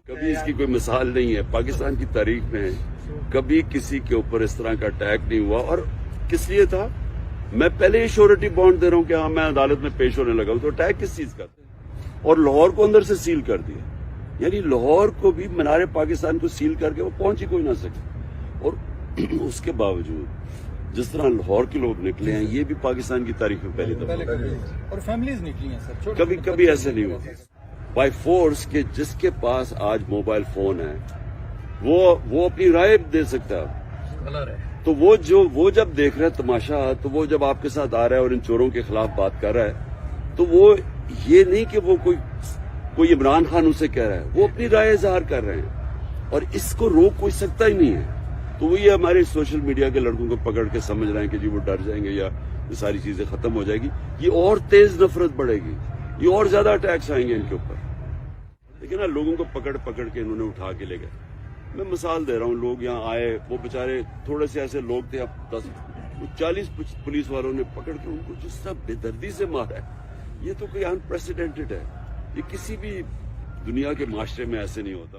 کبھی اس کی کوئی مثال نہیں ہے پاکستان کی تاریخ میں، کبھی کسی کے اوپر اس طرح کا اٹیک نہیں ہوا. اور کس لیے تھا؟ میں پہلے ہی شورٹی بانڈ دے رہا ہوں کہ ہاں میں عدالت میں پیش ہونے لگا ہوں، تو اٹیک کس چیز کا تھا؟ اور لاہور کو اندر سے سیل کر دیا، یعنی لاہور کو بھی منار پاکستان کو سیل کر کے وہ پہنچ ہی کوئی نہ سکے. اور اس کے باوجود جس طرح لاہور کے لوگ نکلے ہیں، یہ بھی پاکستان کی تاریخ میں پہلی دفعہ. اور فیملیز نکلی ہیں سر، کبھی ایسے نہیں ہوتا بائی فورس کہ جس کے پاس آج موبائل فون ہے وہ اپنی رائے دے سکتا ہے. تو وہ جب دیکھ رہا ہے تماشا، تو وہ جب آپ کے ساتھ آ رہا ہے اور ان چوروں کے خلاف بات کر رہا ہے، تو وہ یہ نہیں کہ وہ کوئی عمران خان اسے کہہ رہا ہے، وہ اپنی رائے اظہار کر رہے ہیں اور اس کو روک کوئی سکتا ہی نہیں ہے. تو وہ یہ ہمارے سوشل میڈیا کے لڑکوں کو پکڑ کے سمجھ رہے ہیں کہ جی وہ ڈر جائیں گے یا یہ ساری چیزیں ختم ہو جائے گی، یہ اور تیز نفرت بڑھے گی، یہ اور زیادہ اٹیکس آئیں گے ان کے اوپر. لیکن نا لوگوں کو پکڑ کے انہوں نے اٹھا کے لے گئے. میں مثال دے رہا ہوں، لوگ یہاں آئے، وہ بےچارے تھوڑے سے ایسے لوگ تھے، اب 40 پولیس والوں نے پکڑ کے ان کو جس طرح بے دردی سے مارا ہے، یہ تو کوئی انپریسیڈنٹڈ ہے. یہ کسی بھی دنیا کے معاشرے میں ایسے نہیں ہوتا.